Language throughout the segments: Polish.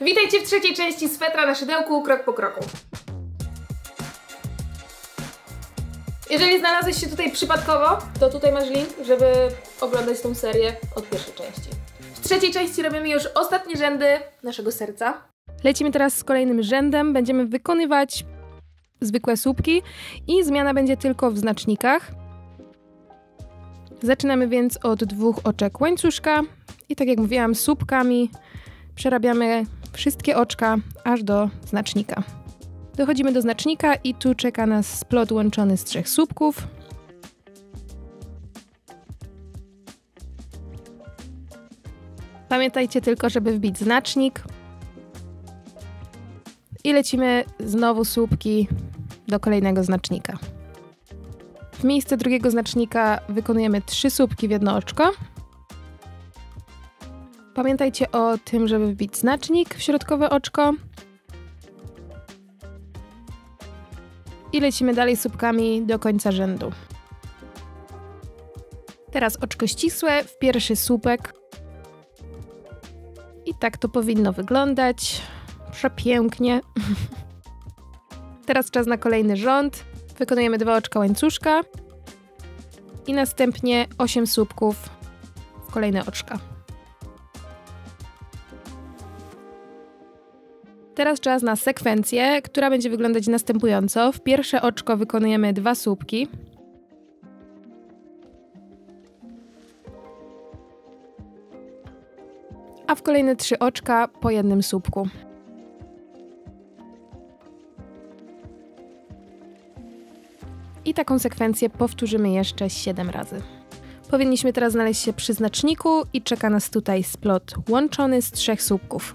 Witajcie w trzeciej części swetra na szydełku, krok po kroku. Jeżeli znalazłeś się tutaj przypadkowo, to tutaj masz link, żeby oglądać tą serię od pierwszej części. W trzeciej części robimy już ostatnie rzędy naszego serca. Lecimy teraz z kolejnym rzędem. Będziemy wykonywać zwykłe słupki i zmiana będzie tylko w znacznikach. Zaczynamy więc od 2 oczek łańcuszka i tak jak mówiłam, słupkami przerabiamy wszystkie oczka aż do znacznika. Dochodzimy do znacznika i tu czeka nas splot łączony z 3 słupków. Pamiętajcie tylko, żeby wbić znacznik. I lecimy znowu słupki do kolejnego znacznika. W miejsce drugiego znacznika wykonujemy 3 słupki w jedno oczko. Pamiętajcie o tym, żeby wbić znacznik w środkowe oczko. I lecimy dalej słupkami do końca rzędu. Teraz oczko ścisłe w pierwszy słupek. I tak to powinno wyglądać. Przepięknie. Teraz czas na kolejny rząd. Wykonujemy 2 oczka łańcuszka. I następnie 8 słupków w kolejne oczka. Teraz czas na sekwencję, która będzie wyglądać następująco. W pierwsze oczko wykonujemy 2 słupki. A w kolejne 3 oczka po jednym słupku. I taką sekwencję powtórzymy jeszcze 7 razy. Powinniśmy teraz znaleźć się przy znaczniku i czeka nas tutaj splot łączony z 3 słupków.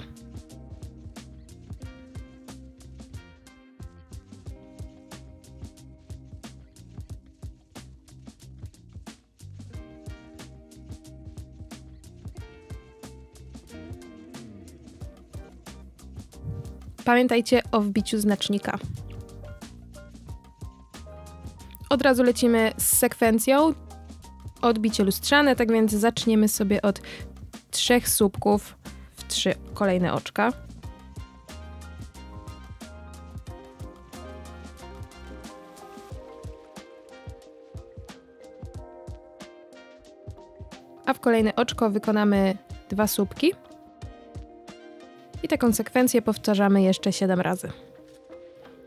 Pamiętajcie o wbiciu znacznika. Od razu lecimy z sekwencją. Odbicie lustrzane, tak więc zaczniemy sobie od 3 słupków w 3 kolejne oczka. A w kolejne oczko wykonamy 2 słupki. I taką sekwencję powtarzamy jeszcze 7 razy.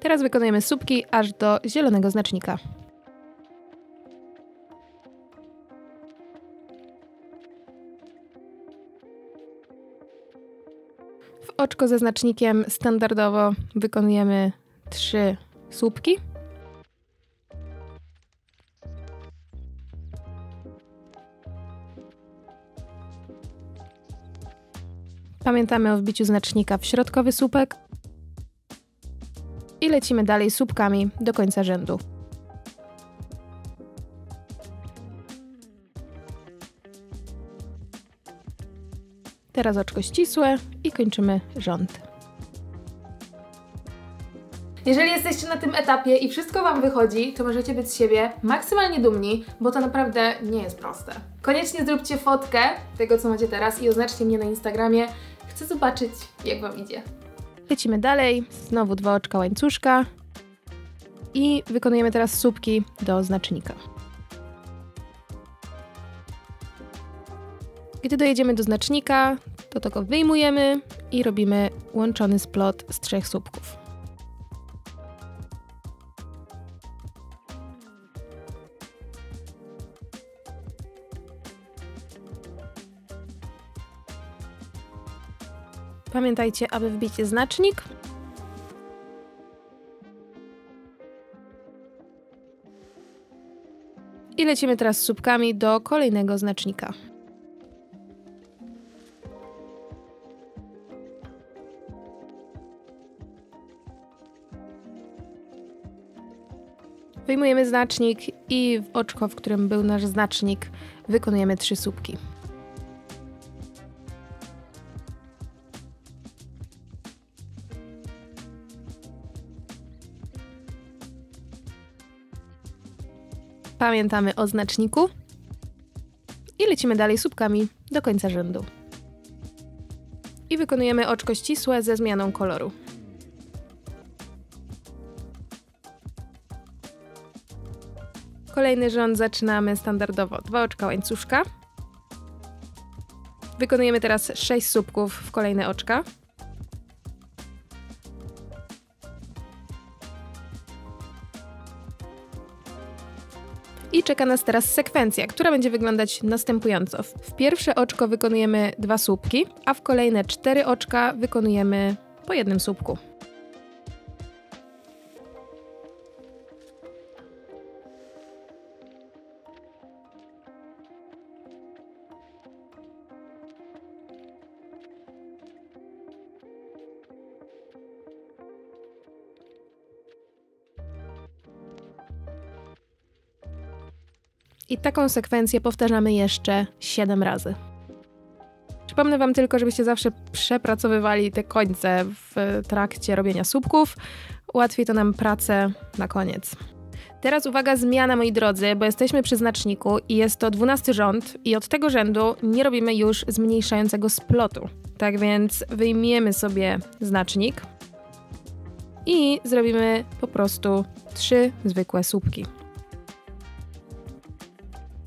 Teraz wykonujemy słupki aż do zielonego znacznika. W oczko ze znacznikiem standardowo wykonujemy 3 słupki. Pamiętamy o wbiciu znacznika w środkowy słupek i lecimy dalej słupkami do końca rzędu. Teraz oczko ścisłe i kończymy rząd. Jeżeli jesteście na tym etapie i wszystko Wam wychodzi, to możecie być z siebie maksymalnie dumni, bo to naprawdę nie jest proste. Koniecznie zróbcie fotkę tego, co macie teraz i oznaczcie mnie na Instagramie. Chcę zobaczyć, jak Wam idzie. Lecimy dalej, znowu 2 oczka łańcuszka i wykonujemy teraz słupki do znacznika. Gdy dojedziemy do znacznika, to go wyjmujemy i robimy łączony splot z 3 słupków. Pamiętajcie, aby wbić znacznik. I lecimy teraz słupkami do kolejnego znacznika. Wyjmujemy znacznik i w oczko, w którym był nasz znacznik, wykonujemy 3 słupki. Pamiętamy o znaczniku i lecimy dalej słupkami do końca rzędu. I I wykonujemy oczko ścisłe ze zmianą koloru. Kolejny rząd zaczynamy standardowo 2 oczka łańcuszka. Wykonujemy teraz 6 słupków w kolejne oczka. I czeka nas teraz sekwencja, która będzie wyglądać następująco. W pierwsze oczko wykonujemy 2 słupki, a w kolejne 4 oczka wykonujemy po 1 słupku. I taką sekwencję powtarzamy jeszcze 7 razy. Przypomnę Wam tylko, żebyście zawsze przepracowywali te końce w trakcie robienia słupków. Ułatwi to nam pracę na koniec. Teraz uwaga, zmiana, moi drodzy, bo jesteśmy przy znaczniku i jest to 12 rząd i od tego rzędu nie robimy już zmniejszającego splotu. Tak więc wyjmiemy sobie znacznik i zrobimy po prostu 3 zwykłe słupki.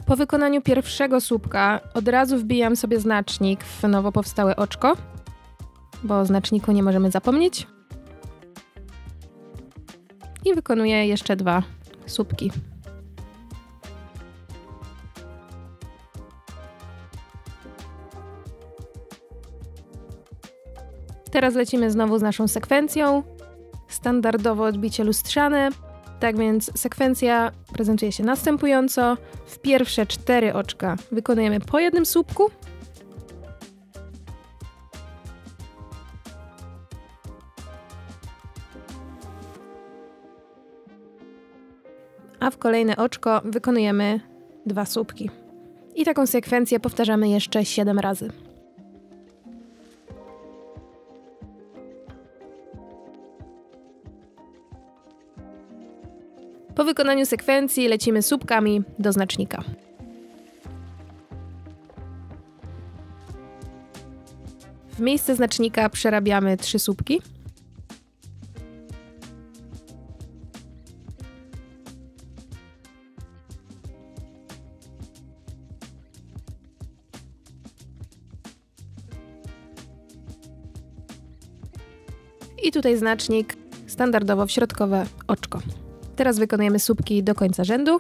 Po wykonaniu pierwszego słupka od razu wbijam sobie znacznik w nowo powstałe oczko, bo o znaczniku nie możemy zapomnieć. I wykonuję jeszcze 2 słupki. Teraz lecimy znowu z naszą sekwencją. Standardowo odbicie lustrzane. Tak więc sekwencja prezentuje się następująco. W pierwsze 4 oczka wykonujemy po 1 słupku. A w kolejne oczko wykonujemy 2 słupki. I taką sekwencję powtarzamy jeszcze 7 razy. Po wykonaniu sekwencji lecimy słupkami do znacznika. W miejsce znacznika przerabiamy 3 słupki. I tutaj znacznik standardowo w środkowe oczko. Teraz wykonujemy słupki do końca rzędu.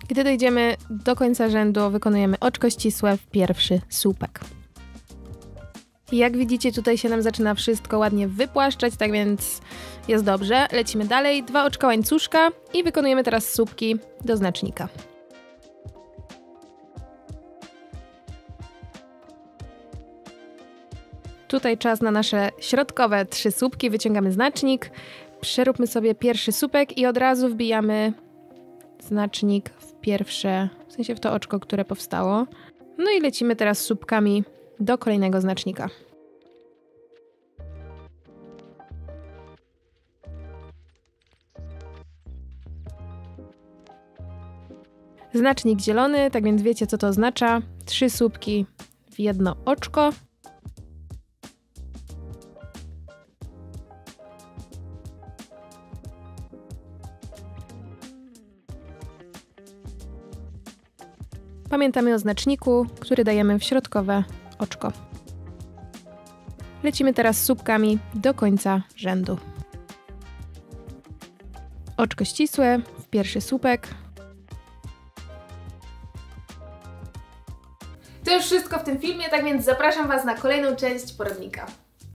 Gdy dojdziemy do końca rzędu, wykonujemy oczko ścisłe w pierwszy słupek. I jak widzicie, tutaj się nam zaczyna wszystko ładnie wypłaszczać, tak więc jest dobrze. Lecimy dalej, 2 oczka łańcuszka i wykonujemy teraz słupki do znacznika. Tutaj czas na nasze środkowe 3 słupki, wyciągamy znacznik, przeróbmy sobie pierwszy słupek i od razu wbijamy znacznik w pierwsze, w sensie w to oczko, które powstało. No i lecimy teraz słupkami do kolejnego znacznika. Znacznik zielony, tak więc wiecie, co to oznacza. 3 słupki w jedno oczko. Pamiętamy o znaczniku, który dajemy w środkowe oczko. Lecimy teraz słupkami do końca rzędu. Oczko ścisłe w pierwszy słupek. To już wszystko w tym filmie, tak więc zapraszam Was na kolejną część poradnika.